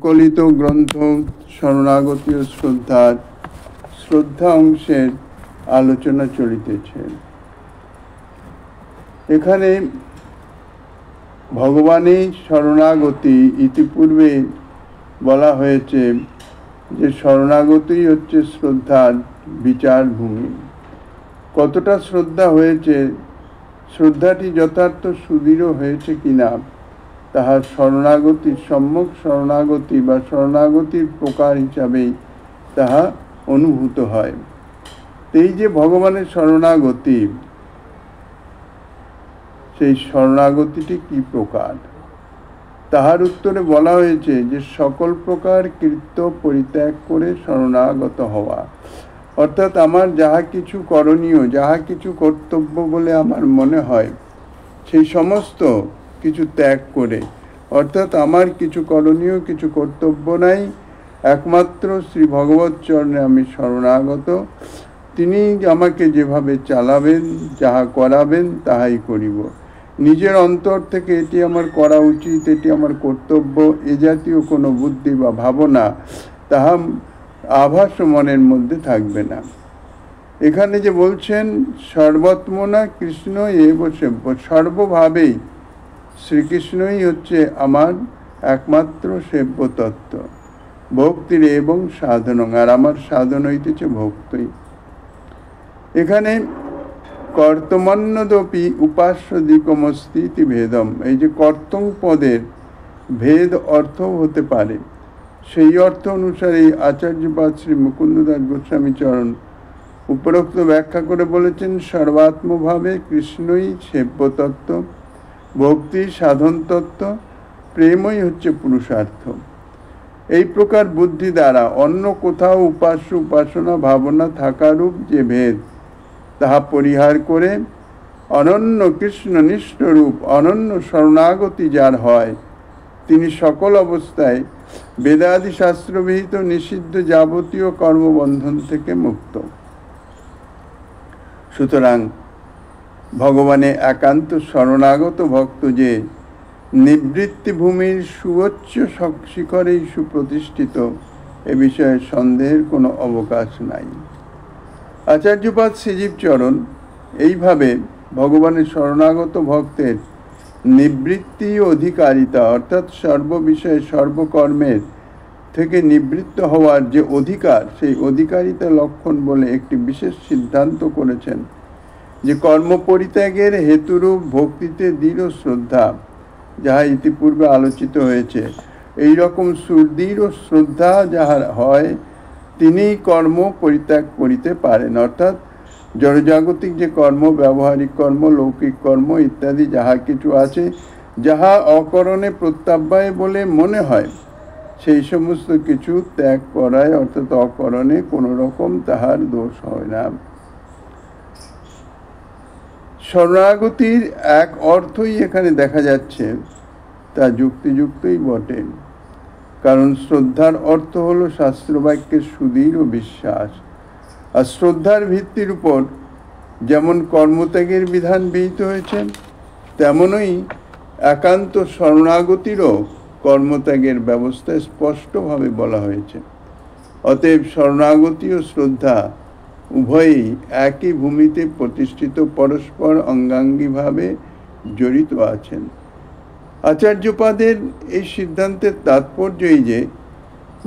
কলিত গ্রন্থ শরণাগতি ও শ্রদ্ধা অংশের আলোচনা চলিতেছে। এখানে ভগবানের শরণাগতি ইতিপূর্বে বলা হয়েছে যে শরণাগতি হচ্ছে শ্রদ্ধার বিচার ভূমি। কতটা শ্রদ্ধা হয়েছে, শ্রদ্ধাটি যথার্থ সুদৃঢ় হয়েছে কিনা তাহার শরণাগতির সম্যক শরণাগতি বা শরণাগতির প্রকার হিসাবেই তাহা অনুভূত হয়। এই যে ভগবানের শরণাগতি, সেই শরণাগতিটি কি প্রকার, তাহার উত্তরে বলা হয়েছে যে সকল প্রকার কৃত্য পরিত্যাগ করে শরণাগত হওয়া, অর্থাৎ আমার যাহা কিছু করণীয়, যাহা কিছু কর্তব্য বলে আমার মনে হয় সেই সমস্ত কিছু ত্যাগ করে, অর্থাৎ আমার কিছু করণীয় কিছু কর্তব্য নাই, একমাত্র শ্রী ভগবৎ চরণে আমি শরণাগত। তিনি আমাকে যেভাবে চালাবেন, যাহা করাবেন তাহাই করিব। নিজের অন্তর থেকে এটি আমার করা উচিত, এটি আমার কর্তব্য, এ জাতীয় কোনো বুদ্ধি বা ভাবনা তাহা আভাস মনের মধ্যে থাকবে না। এখানে যে বলছেন সর্বত্মনা কৃষ্ণ এব সেব্য, সর্বভাবেই শ্রীকৃষ্ণই হচ্ছে আমার একমাত্র সেব্য তত্ত্ব। ভক্তির এবং সাধনং, আর আমার সাধন হইতেছে ভক্তি। এখানে কর্তমান্যদপি উপাস্য দিকমস্তি ভেদম, এই যে কর্তং পদের ভেদ অর্থ হতে পারে, সেই অর্থ অনুসারে আচার্যপাদ শ্রী মুকুন্দদাস গোস্বামী চরণ উপরোক্ত ব্যাখ্যা করে বলেছেন সর্বাত্মভাবে কৃষ্ণই সেব্য তত্ত্ব, ভক্তি সাধন তত্ত্ব, প্রেমই হচ্ছে পুরুষার্থ। এই প্রকার বুদ্ধি দ্বারা অন্য কোথাও উপাস্য উপাসনা ভাবনা থাকারূপ যে ভেদ তাহা পরিহার করে অনন্য কৃষ্ণনিষ্ঠ রূপ অনন্য শরণাগতি যার হয়, তিনি সকল অবস্থায় বেদাদি শাস্ত্রবিহিত নিষিদ্ধ যাবতীয় কর্মবন্ধন থেকে মুক্ত। সুতরাং ভগবানে একান্ত শরণাগত ভক্ত যে নিবৃত্তি ভূমির সুউচ্চ শিখরেই সুপ্রতিষ্ঠিত, এ বিষয়ে সন্দেহের কোনো অবকাশ নাই। আচার্যপাদ শ্রীজীব চরণ এইভাবে ভগবানের শরণাগত ভক্তের নিবৃত্তি অধিকারিতা, অর্থাৎ সর্ববিষয়ে সর্বকর্মের থেকে নিবৃত্ত হওয়ার যে অধিকার, সেই অধিকারিতা লক্ষণ বলে একটি বিশেষ সিদ্ধান্ত করেছেন যে কর্ম পরিত্যাগের হেতুরূপ ভক্তিতে দৃঢ় শ্রদ্ধা, যাহা ইতিপূর্বে আলোচিত হয়েছে, এই রকম সুদৃঢ় শ্রদ্ধা যাহার হয় তিনি কর্ম পরিত্যাগ করিতে পারেন। অর্থাৎ জড়জাগতিক যে কর্ম, ব্যবহারিক কর্ম, লৌকিক কর্ম ইত্যাদি যাহা কিছু আছে, যাহা অকরণে প্রত্যাব্যায় বলে মনে হয়, সেই সমস্ত কিছু ত্যাগ করায়, অর্থাৎ অকরণে কোনো রকম তাহার দোষ হয় না। শরণাগতির এক অর্থই এখানে দেখা যাচ্ছে, তা যুক্তিযুক্তই বটে, কারণ শ্রদ্ধার অর্থ হলো শাস্ত্রবাক্যের সুদৃঢ় বিশ্বাস। আর শ্রদ্ধার ভিত্তির উপর যেমন কর্মত্যাগের বিধান বিহিত হয়েছে, তেমনই একান্ত শরণাগতিরও কর্মত্যাগের ব্যবস্থা স্পষ্টভাবে বলা হয়েছে। অতএব শরণাগতি ও শ্রদ্ধা উভয়ই একই ভূমিতে প্রতিষ্ঠিত, পরস্পর অঙ্গাঙ্গিভাবে জড়িত আছেন। আচার্যপাদের এই সিদ্ধান্তের তাৎপর্য এই যে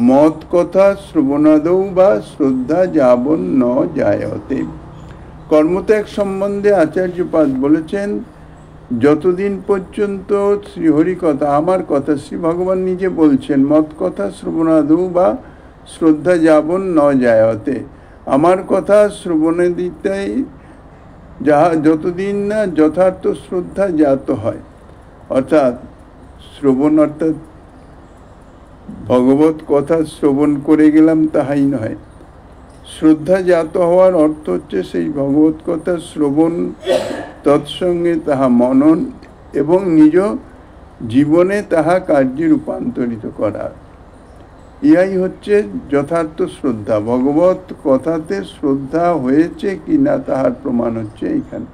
মত কথা শ্রবণাদৌ বা শ্রদ্ধা যাবন ন জায়তে। কর্মত্যাগ সম্বন্ধে আচার্যপাদ বলেছেন যতদিন পর্যন্ত শ্রীহরি কথা, আমার কথা, শ্রী ভগবান নিজে বলছেন মত কথা শ্রবণাদৌ বা শ্রদ্ধা যাবন ন জায়তে, আমার কথা শ্রবণে দিতে যাহা যতদিন না যথার্থ শ্রদ্ধা জাত হয়, অর্থাৎ শ্রবণ অর্থাৎ ভগবত কথা শ্রবণ করে গেলাম তাহাই নয়, শ্রদ্ধা জাত হওয়ার অর্থ হচ্ছে সেই ভগবত কথা শ্রবণ, তৎসঙ্গে তাহা মনন এবং নিজ জীবনে তাহা কার্যে রূপান্তরিত করা। ইহাই হচ্ছে যথার্থ শ্রদ্ধা। ভগবত কথাতে শ্রদ্ধা হয়েছে কি না তাহার প্রমাণ হচ্ছে এইখানে।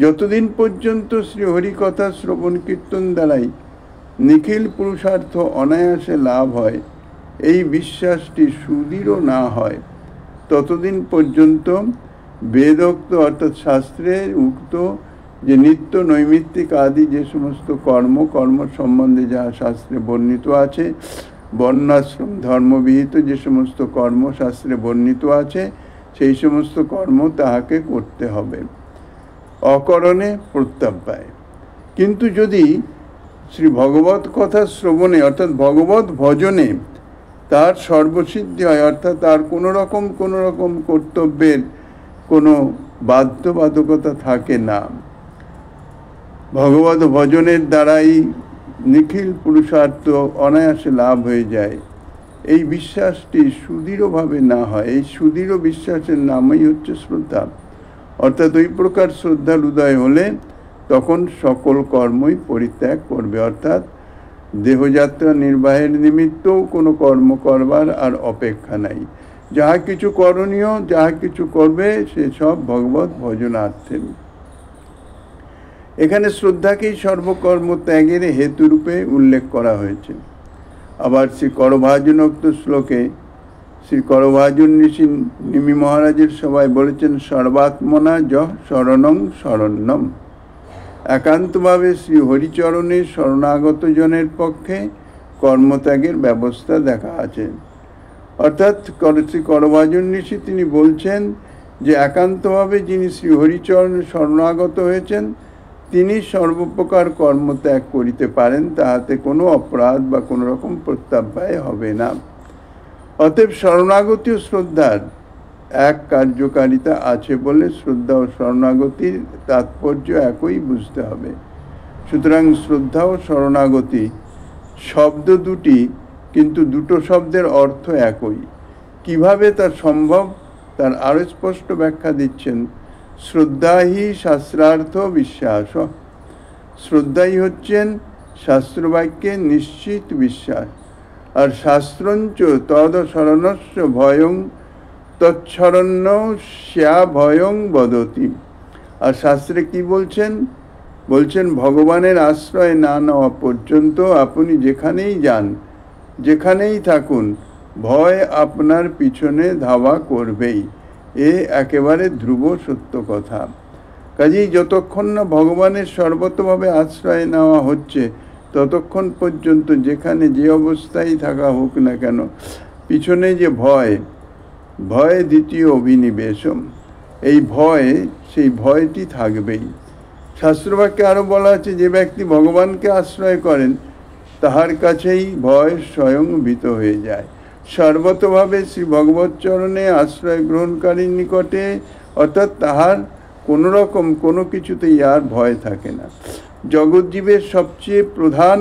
যতদিন পর্যন্ত শ্রীহরি কথা শ্রবণ কীর্তন দ্বারাই নিখিল পুরুষার্থ অনায়াসে লাভ হয়, এই বিশ্বাসটি সুদৃঢ় না হয় ততদিন পর্যন্ত বেদোক্ত অর্থাৎ শাস্ত্রের উক্ত যে নিত্য নৈমিত্তিক আদি যে সমস্ত কর্ম সম্বন্ধে যাহা শাস্ত্রে বর্ণিত আছে, বর্ণাশ্রম ধর্মবিহিত যে সমস্ত কর্ম শাস্ত্রে বর্ণিত আছে, সেই সমস্ত কর্ম তাহাকে করতে হবে, অকরণে প্রত্যাপায়। কিন্তু যদি শ্রী ভগবত কথা শ্রবণে অর্থাৎ ভগবত ভজনে তার সর্বসিদ্ধি হয়, অর্থাৎ তার কোনো রকম কর্তব্যের কোনো বাধ্যবাধকতা থাকে না, ভগবত ভজনের দ্বারাই নিখিল পুরুষার্থ অনায়াসে লাভ হয়ে যায়, এই বিশ্বাসটি সুদৃঢ়ভাবে না হয়, এই সুদৃঢ় বিশ্বাসের নামই হচ্ছে শ্রদ্ধা। অর্থাৎ ওই প্রকার শ্রদ্ধার উদয় হলে তখন সকল কর্মই পরিত্যাগ করবে, অর্থাৎ দেহযাত্রা নির্বাহের নিমিত্তও কোনো কর্ম করবার আর অপেক্ষা নাই। যাহা কিছু করণীয়, যাহা কিছু করবে সে সব ভগবত ভজনার্থে। এখানে শ্রদ্ধাকেই সর্বকর্ম ত্যাগের হেতুরূপে উল্লেখ করা হয়েছে। আবার শ্রী করভাজনোক্ত শ্লোকে শ্রী করভাজন ঋষি নিমি মহারাজের সভায় বলেছেন, সর্বাত্মনা যহ শরণং শরণ্যম। একান্তভাবে শ্রী হরিচরণের শরণাগত জনের পক্ষে কর্মত্যাগের ব্যবস্থা দেখা আছে। অর্থাৎ শ্রী করভাজন ঋষি তিনি বলছেন যে একান্তভাবে যিনি শ্রী হরিচরণের শরণাগত হয়েছেন তিনি সর্বপ্রকার কর্মত্যাগ করিতে পারেন, তাহাতে কোনো অপরাধ বা কোনো রকম প্রত্যাপায় হবে না। অতএব শরণাগতি ও শ্রদ্ধার এক কার্যকারিতা আছে বলে শ্রদ্ধা ও শরণাগতির তাৎপর্য একই বুঝতে হবে। সুতরাং শ্রদ্ধা ও শরণাগতি শব্দ দুটি, কিন্তু দুটো শব্দের অর্থ একই। কিভাবে তা সম্ভব তার আরও স্পষ্ট ব্যাখ্যা দিচ্ছেন, শ্রদ্ধাহি শাস্ত্রার্থ বিশ্বাস। শ্রদ্ধাই হচ্ছেন শাস্ত্রবাক্যে নিশ্চিত বিশ্বাস, আর শাস্ত্রঞ্চ তদ শরণস্য ভয়ং তৎশরণ্য শ্যা ভয়ং বদতি। আর শাস্ত্রে কি বলছেন ভগবানের আশ্রয় না নেওয়া পর্যন্ত আপনি যেখানেই যান, যেখানেই থাকুন, ভয় আপনার পিছনে ধাওয়া করবেই। এ একেবারে ধ্রুব সত্য কথা। কাজেই যতক্ষণ না ভগবানের সর্বতভাবে আশ্রয় নেওয়া হচ্ছে ততক্ষণ পর্যন্ত যেখানে যে অবস্থায় থাকা হোক না কেন, পিছনে যে ভয় দ্বিতীয় অভিনিবেশম, এই সেই ভয়টি থাকবেই। শাস্ত্রবাক্যে আরও বলা আছে, যে ব্যক্তি ভগবানকে আশ্রয় করেন তাহার কাছেই ভয় স্বয়ং ভীত হয়ে যায়। সর্বতভাবে শ্রী ভগবত চরণে আশ্রয় গ্রহণকারীর নিকটে, অর্থাৎ তাহার কোনো কিছুতেই আর ভয় থাকে না। জগৎজীবের সবচেয়ে প্রধান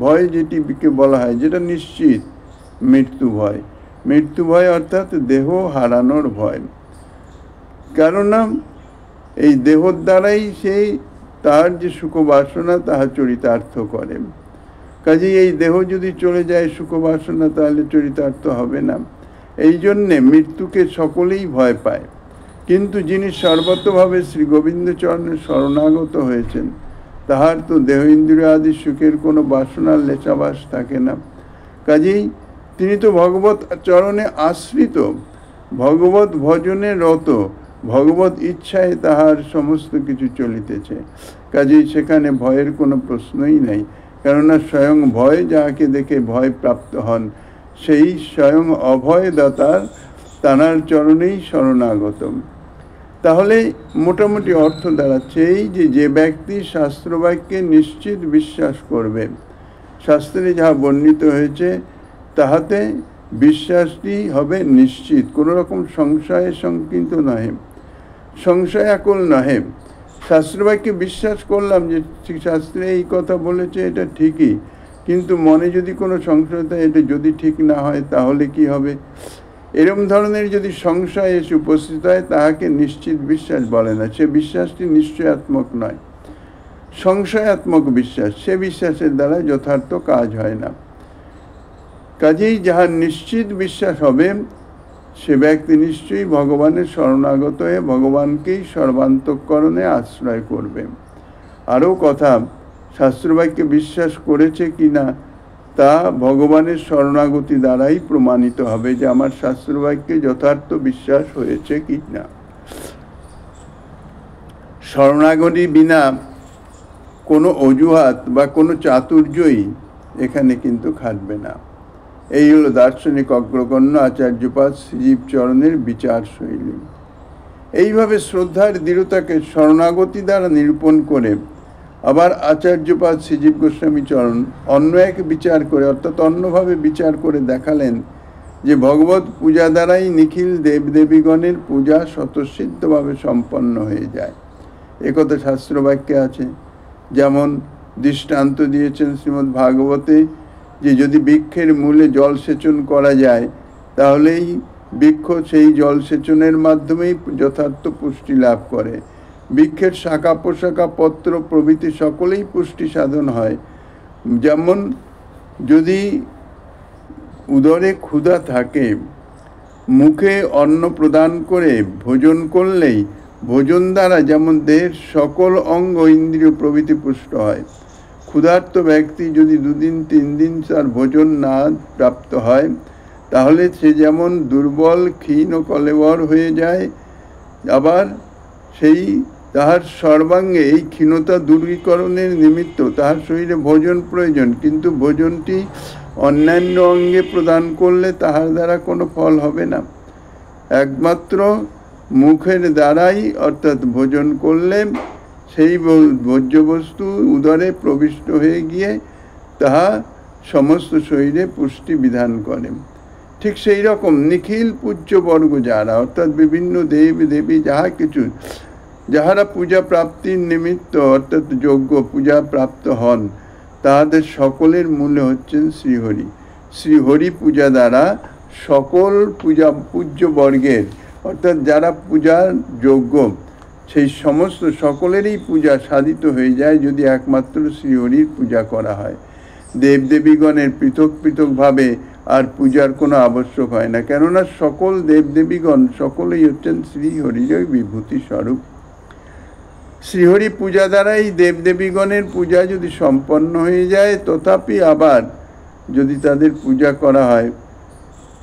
ভয় যেটিকে বলা হয়, যেটা নিশ্চিত, মৃত্যু ভয় অর্থাৎ দেহ হারানোর ভয়। কেননা এই দেহর দ্বারাই সেই তার যে সুখবাসনা তাহা চরিতার্থ করে। কাজেই এই দেহ যদি চলে যায় সুখবাসনা, তাহলে চরিতার্থ হবে না। এই জন্যে মৃত্যুকে সকলেই ভয় পায়। কিন্তু যিনি সর্বতভাবে শ্রী গোবিন্দচরণের শরণাগত হয়েছেন তাহার তো দেহ ইন্দ্রিয় আদি সুখের কোনো বাসনার লেশাবাস থাকে না। কাজেই তিনি তো ভগবত চরণে আশ্রিত, ভগবত ভজনে রত, ভগবত ইচ্ছায় তাহার সমস্ত কিছু চলিতেছে। কাজেই সেখানে ভয়ের কোনো প্রশ্নই নাই, কেননা স্বয়ং ভয় যাহাকে দেখে ভয় প্রাপ্ত হন সেই স্বয়ং অভয়দাতার তাঁর চরণেই শরণাগত। তাহলে মোটামুটি অর্থ দাঁড়াচ্ছে এই যে ব্যক্তি শাস্ত্রবাক্যে নিশ্চিত বিশ্বাস করবে, শাস্ত্রে যাহা বর্ণিত হয়েছে তাহাতে বিশ্বাসটি হবে নিশ্চিত, কোনো রকম সংশয়ে শঙ্কিত নহে, সংশয়াকুল নহে। শাস্ত্রবাক্যে বিশ্বাস করলাম যে শাস্ত্রে এই কথা বলেছে, এটা ঠিকই, কিন্তু মনে যদি কোনো সংশয় থাকে, এটা যদি ঠিক না হয় তাহলে কি হবে, এরকম ধরনের যদি সংশয় এসে উপস্থিত হয় তাহাকে নিশ্চিত বিশ্বাস বলে না। সে বিশ্বাসটি নিশ্চয়াত্মক নয়, সংশয়াত্মক বিশ্বাস, সে বিশ্বাসের দ্বারা যথার্থ কাজ হয় না। কাজেই যাহা নিশ্চিত বিশ্বাস হবে সে ব্যক্তি নিশ্চয়ই ভগবানের শরণাগত হয়ে ভগবানকেই সর্বান্তঃকরণে আশ্রয় করবে। আরও কথা, শাস্ত্রবাক্যে বিশ্বাস করেছে কি না তা ভগবানের শরণাগতি দ্বারাই প্রমাণিত হবে যে আমার শাস্ত্রবাক্যে যথার্থ বিশ্বাস হয়েছে কি না। শরণাগতি বিনা কোনো অজুহাত বা কোনো চাতুর্যই এখানে কিন্তু খাটবে না। এই হলো দার্শনিক অগ্রগণ্য আচার্যপাদ শ্রীজীব চরণের বিচার শৈলী। এইভাবে শ্রদ্ধার দৃঢ়তাকে শরণাগতি দ্বারা নিরূপণ করে আবার আচার্যপাদ শ্রীজীব গোস্বামী চরণ অন্য এক বিচার করে, অর্থাৎ অন্যভাবে বিচার করে দেখালেন যে ভগবত পূজা দ্বারাই নিখিল দেবদেবীগণের পূজা স্বতঃসিদ্ধভাবে সম্পন্ন হয়ে যায়। একথা শাস্ত্রবাক্যে আছে। যেমন দৃষ্টান্ত দিয়েছেন শ্রীমদ্ ভাগবতে যে যদি বৃক্ষের মূলে জল সেচন করা যায় তাহলেই বৃক্ষ সেই জল সেচনের মাধ্যমেই যথার্থ পুষ্টি লাভ করে। বৃক্ষের শাখা প্রশাখা পত্র প্রভৃতি সকলেই পুষ্টি সাধন হয়। যেমন যদি উদরে ক্ষুধা থাকে, মুখে অন্ন প্রদান করে ভোজন করলেই ভোজন দ্বারা যেমন দেহের সকল অঙ্গ ইন্দ্রিয় প্রভৃতি পুষ্ট হয়। ক্ষুধার্ত ব্যক্তি যদি 2 দিন 3 দিন তার ভোজন না প্রাপ্ত হয় তাহলে সে যেমন দুর্বল ক্ষীণ ও কলেবর হয়ে যায়, আবার সেই তাহার সর্বাঙ্গে এই ক্ষীণতা দূরীকরণের নিমিত্ত তাহার শরীরে ভোজন প্রয়োজন, কিন্তু ভোজনটি অন্যান্য অঙ্গে প্রদান করলে তাহার দ্বারা কোনো ফল হবে না। একমাত্র মুখের দ্বারাই অর্থাৎ ভোজন করলে সেই ভোজ্যবস্তু উদরে প্রবিষ্ট হয়ে গিয়ে তাহা সমস্ত শরীরে পুষ্টি বিধান করে। ঠিক সেই রকম নিখিল পূজ্যবর্গ যারা, অর্থাৎ বিভিন্ন দেব দেবী যাহা কিছু যাহারা পূজা প্রাপ্তির নিমিত্ত অর্থাৎ যোগ্য পূজা প্রাপ্ত হন, তাহাদের সকলের মূলে হচ্ছেন শ্রীহরি। শ্রীহরি পূজা দ্বারা সকল পূজ্যবর্গের অর্থাৎ যারা পূজার যোগ্য সেই সমস্ত সকলেরই পূজা সাধিত হয়ে যায় যদি একমাত্র শ্রীহরির পূজা করা হয়। দেবদেবীগণের পৃথক পৃথকভাবে আর পূজার কোনো আবশ্যক হয় না, কেননা সকল দেবদেবীগণ সকলেই হচ্ছেন শ্রীহরির বিভূতি স্বরূপ। শ্রীহরি পূজা দ্বারাই দেবদেবীগণের পূজা যদি সম্পন্ন হয়ে যায়, তথাপি আবার যদি তাদের পূজা করা হয়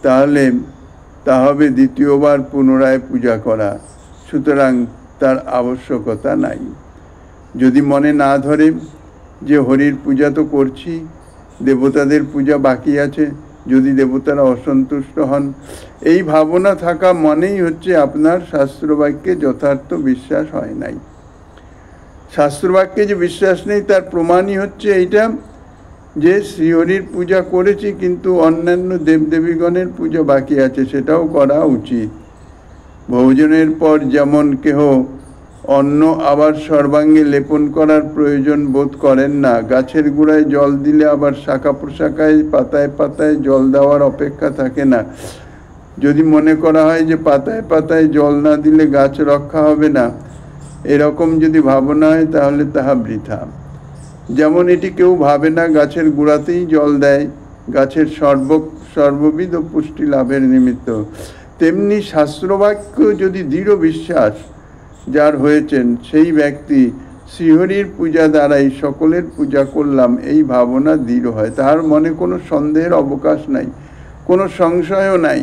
তাহলে তা হবে দ্বিতীয়বার পুনরায় পূজা করা, সুতরাং তার আবশ্যকতা নাই। যদি মনে না ধরে যে হরির পূজা তো করছি, দেবতাদের পূজা বাকি আছে, যদি দেবতারা অসন্তুষ্ট হন, এই ভাবনা থাকা মনেই হচ্ছে আপনার শাস্ত্রবাক্যে যথার্থ বিশ্বাস হয় নাই। শাস্ত্রবাক্যে যে বিশ্বাস নেই তার প্রমাণই হচ্ছে এইটা যে শ্রীহরির পূজা করেছি কিন্তু অন্যান্য দেবদেবীগণের পূজা বাকি আছে, সেটাও করা উচিত। ভোজনের পর যেমন কেহ অন্ন আবার সর্বাঙ্গে লেপন করার প্রয়োজন বোধ করেন না, গাছের গোড়ায় জল দিলে আবার শাখা প্রশাখায় পাতায় পাতায় জল দেওয়ার অপেক্ষা থাকে না। যদি মনে করা হয় যে পাতায় পাতায় জল না দিলে গাছ রক্ষা হবে না, এরকম যদি ভাবনা হয় তাহলে তাহা বৃথা। যেমন এটি কেউ ভাবে না গাছের গোড়াতেই জল দেয় গাছের সর্ববিধ পুষ্টি লাভের নিমিত্ত, তেমনি শাস্ত্রবাক্য যদি দৃঢ় বিশ্বাস যার হয়েছেন সেই ব্যক্তি শ্রীহরির পূজা দ্বারাই সকলের পূজা করলাম এই ভাবনা দৃঢ় হয়, তাহার মনে কোনো সন্দেহের অবকাশ নাই, কোনো সংশয়ও নাই।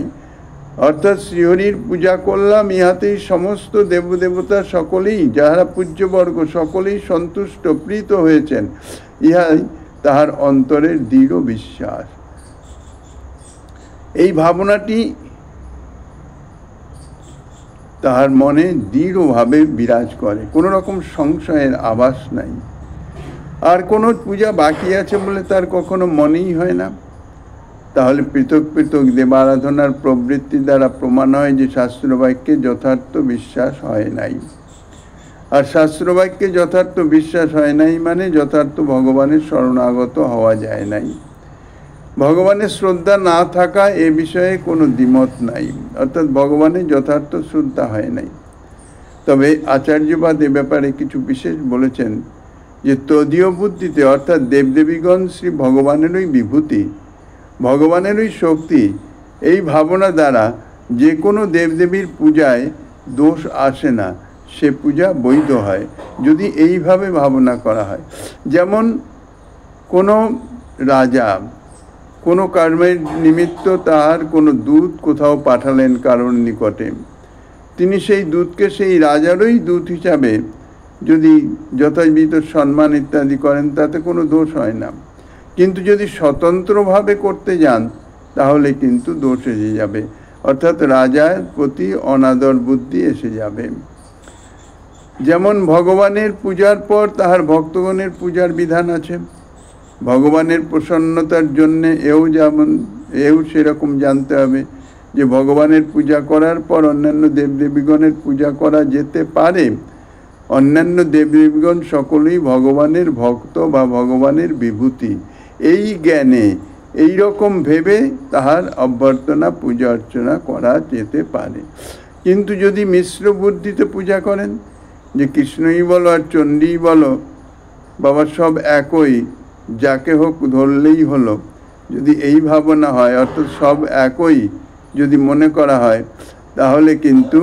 অর্থাৎ শ্রীহরির পূজা করলাম ইহাতেই সমস্ত দেবদেবতা সকলেই যাহারা পূজ্যবর্গ সকলেই সন্তুষ্ট প্রীত হয়েছেন, ইহাই তাহার অন্তরের দৃঢ় বিশ্বাস। এই ভাবনাটি তাহার মনে দৃঢ়ভাবে বিরাজ করে, কোনো রকম সংশয়ের আভাস নাই। আর কোনো পূজা বাকি আছে বলে তার কখনো মনেই হয় না। তাহলে পৃথক পৃথক দেবারাধনার প্রবৃত্তি দ্বারা প্রমাণ হয় যে শাস্ত্রবাক্যে যথার্থ বিশ্বাস হয় নাই। আর শাস্ত্রবাক্যে যথার্থ বিশ্বাস হয় নাই মানে যথার্থ ভগবানের শরণাগত হওয়া যায় নাই। ভগবানের শ্রদ্ধা না থাকা এ বিষয়ে কোনো দ্বিমত নাই, অর্থাৎ ভগবানের যথার্থ শ্রদ্ধা হয় নাই। তবে আচার্যবাদ এ ব্যাপারে কিছু বিশেষ বলেছেন যে তদীয় বুদ্ধিতে অর্থাৎ দেবদেবীগণ শ্রী ভগবানেরই বিভূতি, ভগবানেরই শক্তি, এই ভাবনা দ্বারা যে কোনো দেবদেবীর পূজায় দোষ আসে না, সে পূজা বৈধ হয়, যদি এইভাবে ভাবনা করা হয়। যেমন কোনো রাজা কোনো কর্মের নিমিত্ত তার কোনো দূত কোথাও পাঠালেন কারোর নিকটে, তিনি সেই দূতকে সেই রাজারই দূত হিসাবে যদি যথাবিধ সম্মান ইত্যাদি করেন, তাতে কোনো দোষ হয় না। কিন্তু যদি স্বতন্ত্রভাবে করতে যান তাহলে কিন্তু দোষ এসে যাবে, অর্থাৎ রাজার প্রতি অনাদর বুদ্ধি এসে যাবে। যেমন ভগবানের পূজার পর তাহার ভক্তগণের পূজার বিধান আছে। ভগবানের প্রসন্নতার জন্যে এও সেরকম জানতে হবে যে ভগবানের পূজা করার পর অন্যান্য দেবদেবীগণের পূজা করা যেতে পারে। অন্যান্য দেবদেবীগণ সকলেই ভগবানের ভক্ত বা ভগবানের বিভূতি, এই জ্ঞানে এই রকম ভেবে তাহার অভ্যর্থনা পূজা অর্চনা করা যেতে পারে। কিন্তু যদি মিশ্র বুদ্ধিতে পূজা করেন, যে কৃষ্ণই বলো আর চণ্ডীই বলো, বাবা সব একই, যাকে হোক ধরলেই হলো, যদি এই ভাবনা হয়, অর্থাৎ সব একই যদি মনে করা হয়, তাহলে কিন্তু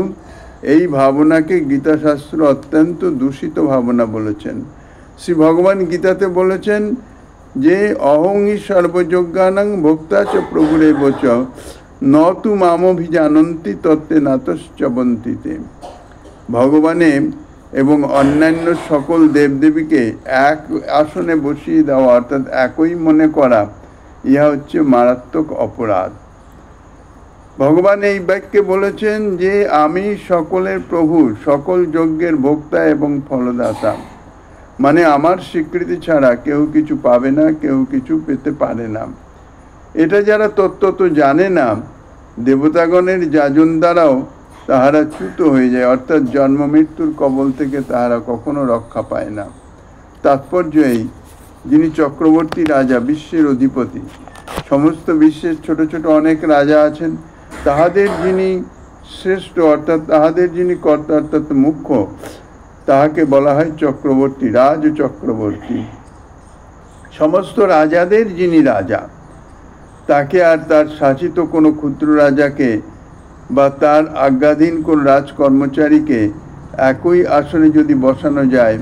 এই ভাবনাকে গীতাশাস্ত্র অত্যন্ত দূষিত ভাবনা বলেছেন। শ্রী ভগবান গীতাতে বলেছেন যে অহংই সর্বযজ্ঞানাং ভোক্তা চ প্রভুরেব চ ন তু মামভিজানন্তি তত্ত্বে নাতশ্চবন্তিতে। ভগবানে এবং অন্যান্য সকল দেবদেবীকে এক আসনে বসিয়ে দেওয়া, অর্থাৎ একই মনে করা, ইহা হচ্ছে মারাত্মক অপরাধ। ভগবান এই বাক্যে বলেছেন যে আমি সকলের প্রভু, সকল যজ্ঞের ভোক্তা এবং ফলদাতা, মানে আমার স্বীকৃতি ছাড়া কেউ কিছু পাবে না, কেউ কিছু পেতে পারে না। এটা যারা তত্ত্বত জানে না, দেবতাগণের যাজন দ্বারাও তাহারা চ্যুত হয়ে যায়, অর্থাৎ জন্ম মৃত্যুর কবল থেকে তাহারা কখনো রক্ষা পায় না। তাৎপর্য এই, যিনি চক্রবর্তী রাজা, বিশ্বের অধিপতি, সমস্ত বিশ্বের ছোট ছোট অনেক রাজা আছেন, তাহাদের যিনি শ্রেষ্ঠ, অর্থাৎ তাহাদের যিনি কর্তা অর্থাৎ মুখ্য, তাহাকে বলা হয় চক্রবর্তী, রাজ চক্রবর্তী। সমস্ত রাজাদের যিনি রাজা, তাকে আর তার শাসিত কোনো ক্ষুদ্র রাজাকে বা তার আজ্ঞাধীন কোনো রাজকর্মচারীকে একই আসনে যদি বসানো যায়,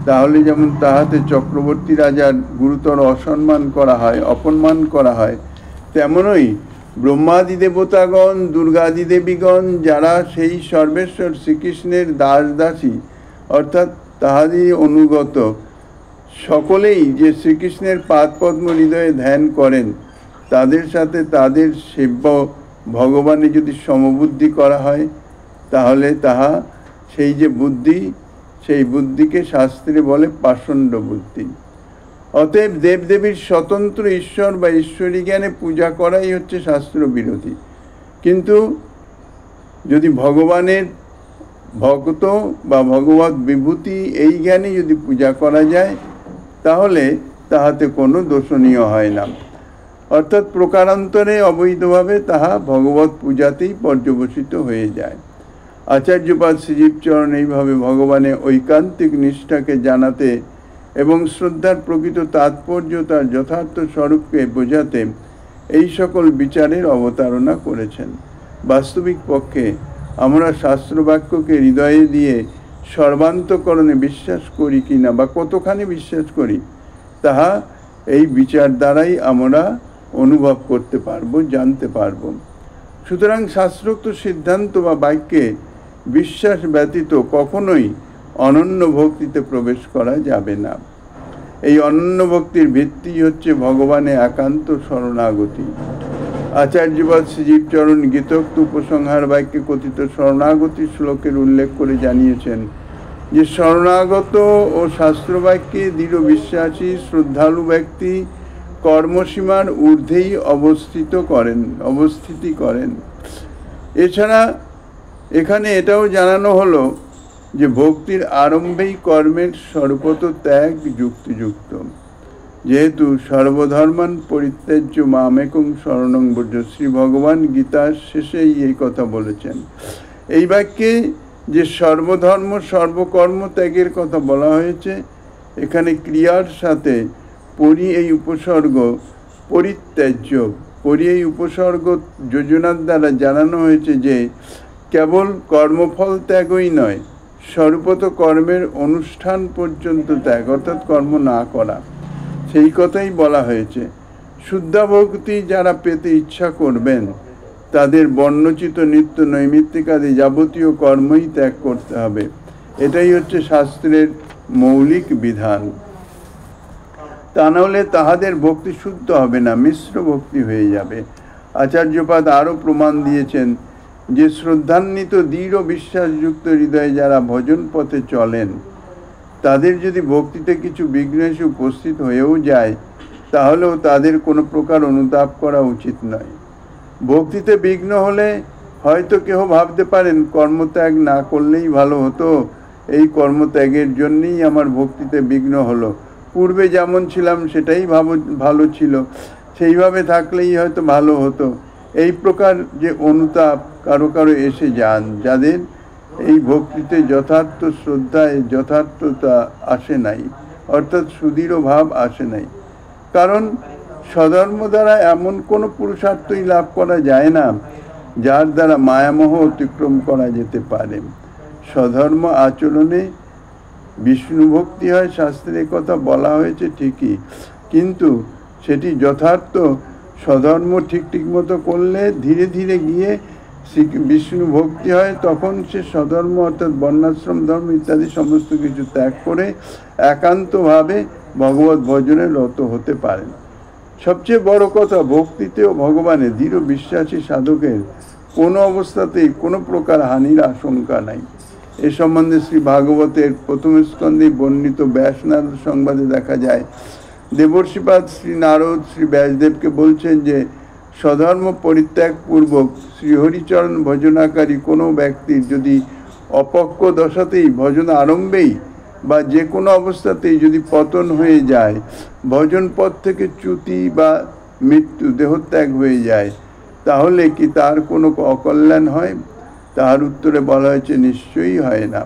তাহলে যেমন তাহাতে চক্রবর্তী রাজার গুরুতর অসম্মান করা হয়, অপমান করা হয়, তেমনই ব্রহ্মাদি দেবতাগণ, দুর্গাদি দেবীগণ, যারা সেই সর্বেশ্বর শ্রীকৃষ্ণের দাস দাসী, অর্থাৎ তাহারই অনুগত, সকলেই যে শ্রীকৃষ্ণের পাদপদ্ম হৃদয়ে ধ্যান করেন, তাদের সাথে তাদের সেব্য ভগবানে যদি সমবুদ্ধি করা হয়, তাহলে তাহা সেই যে বুদ্ধি, সেই বুদ্ধিকে শাস্ত্রে বলে পাষণ্ড বুদ্ধি। অতএব দেবদেবীর স্বতন্ত্র ঈশ্বর বা ঈশ্বরী জ্ঞানে পূজা করাই হচ্ছে শাস্ত্র বিরোধী। কিন্তু যদি ভগবানের ভক্ত বা ভগবত বিভূতি এই জ্ঞানে যদি পূজা করা যায়, তাহলে তাহাতে কোনো দোষণীয় হয় না, অর্থাৎ প্রকারান্তরে অবৈধভাবে তাহা ভগবত পূজাতেই পর্যবসিত হয়ে যায়। আচার্যপাদ শ্রীজীবচরণ এইভাবে ভগবানের ঐকান্তিক নিষ্ঠাকে জানাতে এবং শ্রদ্ধার প্রকৃত তাৎপর্য, তার যথার্থ স্বরূপকে বোঝাতে এই সকল বিচারের অবতারণা করেছেন। বাস্তবিক পক্ষে আমরা শাস্ত্রবাক্যকে হৃদয়ে দিয়ে সর্বান্তকরণে বিশ্বাস করি কি না, বা কতখানি বিশ্বাস করি, তাহা এই বিচার দ্বারাই আমরা অনুভব করতে পারব, জানতে পারব। সুতরাং শাস্ত্রোক্ত সিদ্ধান্ত বা বাক্যে বিশ্বাস ব্যতীত কখনোই অনন্য ভক্তিতে প্রবেশ করা যাবে না। এই অনন্য ভক্তির ভিত্তি হচ্ছে ভগবানে একান্ত শরণাগতি। আচার্যপাদ শ্রীজীবচরণ গীতোক্ত উপসংহার বাক্যে কথিত শরণাগতি শ্লোকের উল্লেখ করে জানিয়েছেন যে শরণাগত ও শাস্ত্রবাক্যে দৃঢ় বিশ্বাসী শ্রদ্ধালু ব্যক্তি কর্মসীমার ঊর্ধ্বেই অবস্থিতি করেন। এছাড়া এখানে এটাও জানানো হলো যে ভক্তির আরম্ভেই কর্মের সর্বত ত্যাগ যুক্তিযুক্ত, যেহেতু সর্বধর্মান পরিত্যাজ্য মামেকং শরণং ব্রজ, শ্রী ভগবান গীতার শেষেই এই কথা বলেছেন। এই বাক্যে যে সর্বধর্ম সর্বকর্ম ত্যাগের কথা বলা হয়েছে, এখানে ক্রিয়ার সাথে এই উপসর্গ পরিত্যাজ্য, এই উপসর্গ যোজনার দ্বারা জানানো হয়েছে যে কেবল কর্মফল ত্যাগই নয়, স্বরূপত কর্মের অনুষ্ঠান পর্যন্ত ত্যাগ, অর্থাৎ কর্ম না করা, সেই কথাই বলা হয়েছে। শুদ্ধা ভক্তি যারা পেতে ইচ্ছা করবেন তাদের বর্ণচিত নিত্য নৈমিত্তিকাদি যাবতীয় কর্মই ত্যাগ করতে হবে। এটাই হচ্ছে শাস্ত্রের মৌলিক বিধান। তা নাহলে তাহাদের ভক্তি শুদ্ধ হবে না, মিশ্র ভক্তি হয়ে যাবে। আচার্যপাদ আরও প্রমাণ দিয়েছেন যে শ্রদ্ধান্বিত দৃঢ় বিশ্বাসযুক্ত হৃদয়ে যারা ভজন পথে চলেন তাদের যদি ভক্তিতে কিছু বিঘ্ন এসে উপস্থিত হয়েও যায় তাহলেও তাদের কোনো প্রকার অনুতাপ করা উচিত নয়। ভক্তিতে বিঘ্ন হলে হয়তো কেহ ভাবতে পারেন কর্মত্যাগ না করলেই ভালো হতো, এই কর্মত্যাগের জন্যই আমার ভক্তিতে বিঘ্ন হলো, পূর্বে যেমন ছিলাম সেটাই ভালো ছিল, সেইভাবে থাকলেই হয়তো ভালো হতো। এই প্রকার যে অনুতাপ কারো কারো এসে যান, যাদের এই ভক্তিতে যথার্থ শ্রদ্ধায় যথার্থতা আসে নাই, অর্থাৎ সুদৃঢ় ভাব আসে নাই। কারণ স্বধর্ম দ্বারা এমন কোনো পুরুষার্থই লাভ করা যায় না যার দ্বারা মায়ামোহ অতিক্রম করা যেতে পারে। স্বধর্ম আচরণে বিষ্ণু ভক্তি হয়, শাস্ত্রে কথা বলা হয়েছে ঠিকই, কিন্তু সেটি যথার্থ স্বধর্ম ঠিক মতো করলে ধীরে ধীরে গিয়ে বিষ্ণু ভক্তি হয়। তখন সে স্বধর্ম অর্থাৎ বর্ণাশ্রম ধর্ম ইত্যাদি সমস্ত কিছু ত্যাগ করে একান্তভাবে ভগবত ভজনে রত হতে পারেন। সবচেয়ে বড় কথা, ভক্তিতে ও ভগবানে দৃঢ় বিশ্বাসী সাধকের কোনো অবস্থাতেই কোনো প্রকার হানির আশঙ্কা নাই। এ সম্বন্ধে শ্রী ভাগবতের প্রথম স্কন্ধে বর্ণিত ব্যাস নারদ সংবাদে দেখা যায়, দেবর্ষিপাদ শ্রী নারদ শ্রী ব্যাসদেবকে বলছেন যে স্বধর্ম পরিত্যাগ পূর্বক শ্রীহরিচরণ ভজনাকারী কোনো ব্যক্তির যদি অপক্ষ দশাতেই ভজন আরম্ভেই বা যে কোনো অবস্থাতেই যদি পতন হয়ে যায়, ভজন পথ থেকে চ্যুতি বা মৃত্যু দেহত্যাগ হয়ে যায়, তাহলে কি তার কোনো অকল্যাণ হয়? তাহার উত্তরে বলা হয়েছে নিশ্চয়ই হয় না।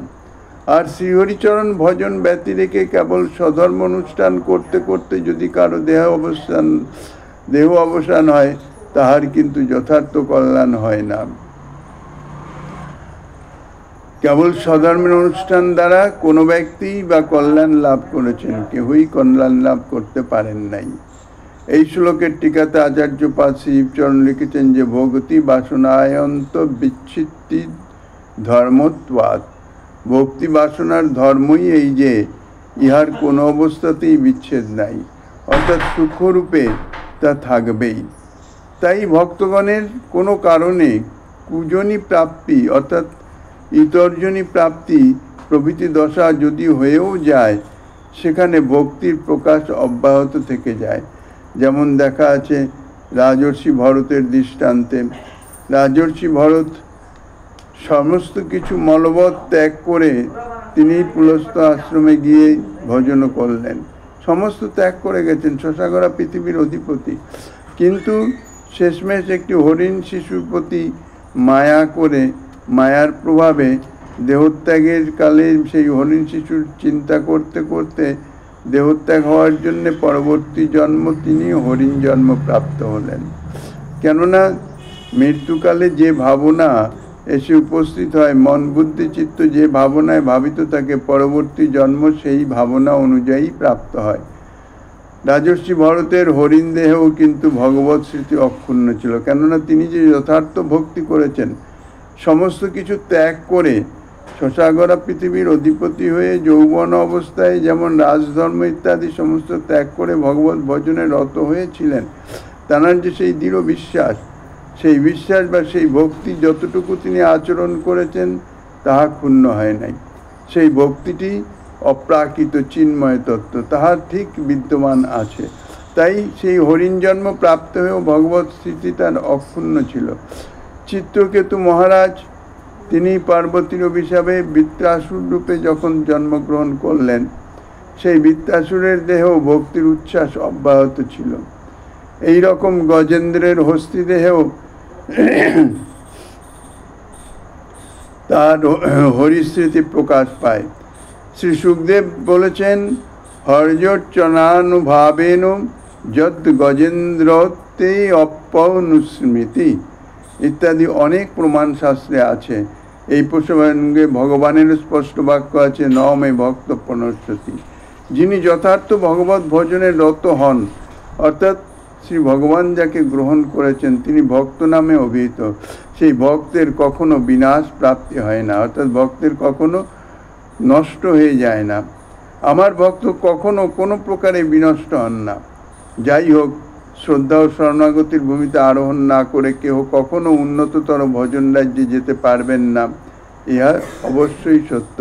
আর শ্রীহরিচরণ ভজন ব্যতি রেখে কেবল স্বধর্ম অনুষ্ঠান করতে করতে যদি কারো দেহ অবসান হয়, তাহার কিন্তু যথার্থ কল্যাণ হয় না। কেবল স্বধর্মের অনুষ্ঠান দ্বারা কোনো ব্যক্তি বা কল্যাণ লাভ করেছেন, কেহই কল্যাণ লাভ করতে পারেন নাই। এই শ্লোকের টিকাতে আচার্যপাদ শিবচরণ লিখেছেন যে ভক্তি বাসনায়ন্ত বিচ্ছিত্তি ধর্মত্বাৎ, ভক্তি বাসনার ধর্মই এই যে ইহার কোনো অবস্থাতেই বিচ্ছেদ নাই, অর্থাৎ সূক্ষ্মরূপে তা থাকবেই। তাই ভক্তগণের কোনো কারণে কুজনী প্রাপ্তি অর্থাৎ ইতর্জনী প্রাপ্তি প্রভৃতি দশা যদি হয়েও যায়, সেখানে ভক্তির প্রকাশ অব্যাহত থেকে যায়। যেমন দেখা আছে রাজর্ষি ভরতের দৃষ্টান্তে। রাজর্ষি ভরত সমস্ত কিছু মলবৎ ত্যাগ করে তিনি পুলস্ত আশ্রমে গিয়ে ভজন করলেন, সমস্ত ত্যাগ করে গেছেন, শশাগরা পৃথিবীর অধিপতি, কিন্তু শেষমেশ একটি হরিণ শিশুর প্রতি মায়া করে মায়ার প্রভাবে দেহত্যাগের কালে সেই হরিণ শিশুর চিন্তা করতে করতে দেহত্যাগ হওয়ার জন্য পরবর্তী জন্ম তিনি হরিণ জন্ম প্রাপ্ত হলেন। কেননা মৃত্যুকালে যে ভাবনা এসে উপস্থিত হয়, মন বুদ্ধি চিত্ত যে ভাবনায় ভাবিত থাকে, পরবর্তী জন্ম সেই ভাবনা অনুযায়ী প্রাপ্ত হয়। রাজর্ষি ভরতের হরিণ দেহেও কিন্তু ভগবৎ স্মৃতি অক্ষুণ্ণ ছিল, কেননা তিনি যে যথার্থ ভক্তি করেছেন, সমস্ত কিছু ত্যাগ করে শশাগরা পৃথিবীর অধিপতি হয়ে যৌবন অবস্থায় যেমন রাজধর্ম ইত্যাদি সমস্ত ত্যাগ করে ভগবত ভজনে রত হয়েছিলেন, তাঁর যে সেই দৃঢ় বিশ্বাস, সেই বিশ্বাস বা সেই ভক্তি যতটুকু তিনি আচরণ করেছেন তাহা ক্ষুণ্ণ হয় নাই। সেই ভক্তিটি অপ্রাকৃত চিন্ময় তত্ত্ব, তাহার ঠিক বিদ্যমান আছে। তাই সেই হরিণ জন্ম প্রাপ্ত হয়েও ভগবত স্মৃতি তার অক্ষুণ্ণ ছিল। চিত্রকেতু মহারাজ তিনি পার্বতীর অভিশাপে বৃত্রাসুর রূপে যখন জন্মগ্রহণ করলেন, সেই বৃত্রাসুরের দেহেও ভক্তির উচ্ছ্বাস অব্যাহত ছিল। এই রকম গজেন্দ্রের হস্তিদেহেও তার হরিস্মৃতি প্রকাশ পায়। শ্রী সুখদেব বলেছেন, হর্যর্চনানুভাবেন যদ গজেন্দ্রতে অপনুস্মৃতি ইত্যাদি অনেক প্রমাণ শাস্ত্রে আছে এই প্রসঙ্গে ভগবানের স্পষ্ট বাক্য আছে, ন মে ভক্ত প্রণশ্যতি। যিনি যথার্থ ভগবত ভজনের রত হন, অর্থাৎ শ্রী ভগবান যাকে গ্রহণ করেছেন তিনি ভক্ত নামে অভিহিত, সেই ভক্তের কখনো বিনাশ প্রাপ্তি হয় না, অর্থাৎ ভক্তের কখনো নষ্ট হয়ে যায় না। আমার ভক্ত কখনো কোনো প্রকারে বিনষ্ট হন না। যাই হোক, শ্রদ্ধা ও শরণাগতির ভূমিতে আরোহণ না করে কেহ কখনো উন্নততর ভজন রাজ্যে যেতে পারবেন না, ইহা অবশ্যই সত্য।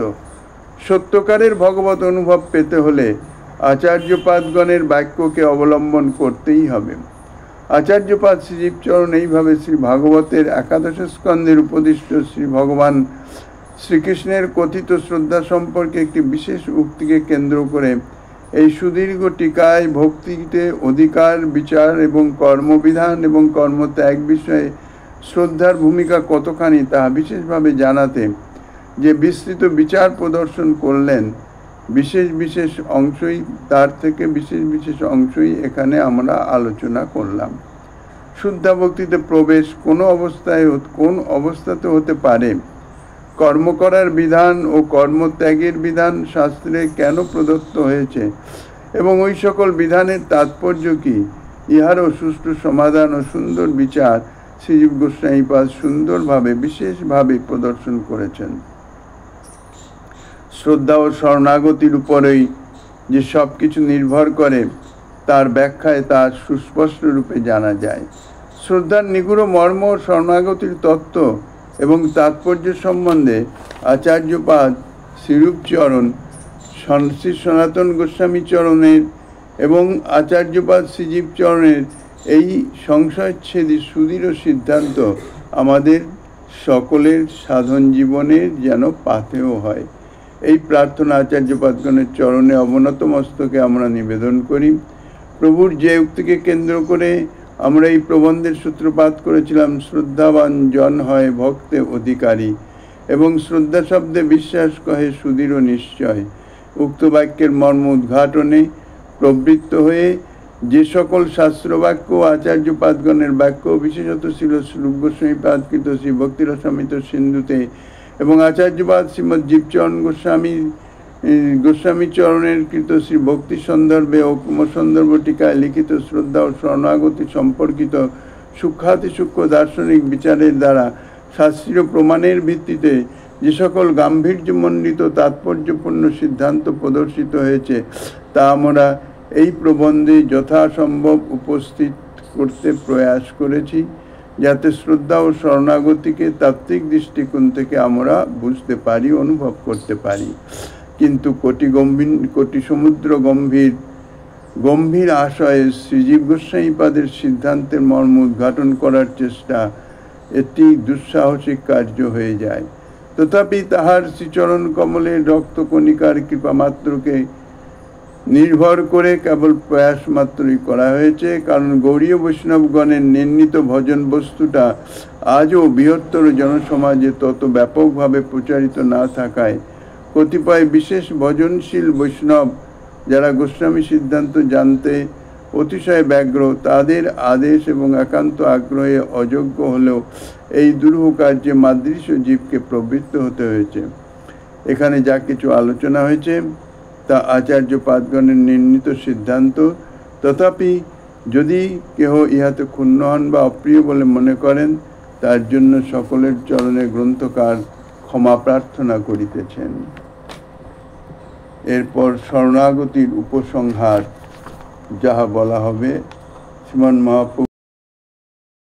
সত্যকারের ভগবত অনুভব পেতে হলে আচার্যপাদগণের বাক্যকে অবলম্বন করতেই হবে। আচার্যপাদ শ্রীজীবচরণ এইভাবে শ্রী ভাগবতের একাদশ স্কন্ধের উপদিষ্ট শ্রী ভগবান শ্রীকৃষ্ণের কথিত শ্রদ্ধা সম্পর্কে একটি বিশেষ উক্তিকে কেন্দ্র করে এই সুদীর্ঘ টিকায় ভক্তিতে অধিকার, বিচার এবং কর্মবিধান এবং কর্মত্যাগ বিষয়ে শ্রদ্ধার ভূমিকা কতখানি তা বিশেষভাবে জানাতে যে বিস্তৃত বিচার প্রদর্শন করলেন, বিশেষ বিশেষ অংশই এখানে আমরা আলোচনা করলাম। শুদ্ধা ভক্তিতে প্রবেশ কোন অবস্থাতে হতে পারে, কর্ম করার বিধান ও কর্মত্যাগের বিধান শাস্ত্রে কেন প্রদত্ত হয়েছে এবং ওই সকল বিধানের তাৎপর্য কি, ইহারও সুষ্ঠু সমাধান ও সুন্দর বিচার শ্রীজীব গোস্বামীপাদ সুন্দরভাবে বিশেষভাবে প্রদর্শন করেছেন। শ্রদ্ধা ও শরণাগতির উপরেই যে সব কিছু নির্ভর করে তার ব্যাখ্যায় তা সুস্পষ্ট রূপে জানা যায়। শ্রদ্ধার নিগুড় মর্ম, শরণাগতির তত্ত্ব এবং তাৎপর্য সম্বন্ধে আচার্যপাদ শ্রীরূপচরণ, শ্রী সনাতন গোস্বামী চরণের এবং আচার্যপাদ শ্রীজীবচরণের এই সংশয়চ্ছেদী সুদৃঢ় সিদ্ধান্ত আমাদের সকলের সাধন জীবনের যেন পাথেয় হয়, এই প্রার্থনা আচার্যপাদগণের চরণে অবনত মস্তকে আমরা নিবেদন করি। প্রভুর যে উক্তিকে কেন্দ্র করে আমরা এই প্রবন্ধের সূত্রপাত করেছিলাম, শ্রদ্ধাবান জন হয় ভক্তে অধিকারী এবং শ্রদ্ধা শব্দে বিশ্বাস কহে সুদৃঢ় নিশ্চয়, উক্ত বাক্যের মর্ম উদ্ঘাটনে প্রবৃত্ত হয়ে যে সকল শাস্ত্রবাক্য আচার্যপাদগণের বাক্য, বিশেষত ছিল শ্রীরূপ গোস্বামীপাদকৃত শ্রী ভক্তিরসামৃত সিন্ধুতে এবং আচার্যপাদ শ্রীমৎ জীবচরণ গোস্বামী চরণের কৃত শ্রী ভক্তি সন্দর্ভে ও কুমসন্দর্ভ টিকায় লিখিত শ্রদ্ধা ও শরণাগতি সম্পর্কিত সূক্ষ্মাতিসূক্ষ্ম দার্শনিক বিচারের দ্বারা শাস্ত্রীয় প্রমাণের ভিত্তিতে যে সকল গাম্ভীর্যমণ্ডিত তাৎপর্যপূর্ণ সিদ্ধান্ত প্রদর্শিত হয়েছে তা আমরা এই প্রবন্ধে যথাসম্ভব উপস্থিত করতে প্রয়াস করেছি, যাতে শ্রদ্ধা ও শরণাগতিকে তাত্ত্বিক দৃষ্টিকোণ থেকে আমরা বুঝতে পারি, অনুভব করতে পারি। কিন্তু কোটি সমুদ্র গম্ভীর আশয়ে শ্রীজীব গোস্বামীপাদের সিদ্ধান্তের মর্ম উদ্ঘাটন করার চেষ্টা একটি দুঃসাহসিক কার্য হয়ে যায়। তথাপি তাহার শ্রীচরণ কমলের রক্তকণিকার কৃপা মাত্রকে নির্ভর করে কেবল প্রয়াস মাত্রই করা হয়েছে, কারণ গৌড়ীয় বৈষ্ণবগণের নির্ণীত ভজন বস্তুটা আজও বৃহত্তর জনসমাজে তত ব্যাপকভাবে প্রচারিত না থাকায় কতিপয় বিশেষ ভজনশীল বৈষ্ণব যারা গোস্বামী সিদ্ধান্ত জানতে অতিশয় ব্যগ্র, তাদের আদেশ এবং একান্ত আগ্রহে অযোগ্য হলেও এই দুরূহ কার্যে মাদৃশ জীবকে প্রবৃত্ত হতে হয়েছে। এখানে যা কিছু আলোচনা হয়েছে তা আচার্যপাদগণের নির্ণীত সিদ্ধান্ত, তথাপি যদি কেহ ইহাতে ক্ষুণ্ণ হন বা অপ্রিয় বলে মনে করেন, তার জন্য সকলের চরণে গ্রন্থকার ক্ষমা প্রার্থনা করিতেছেন। এরপর শরণাগতির উপসংহার যাহা বলা হবে, শ্রীমন মহাপ্রভু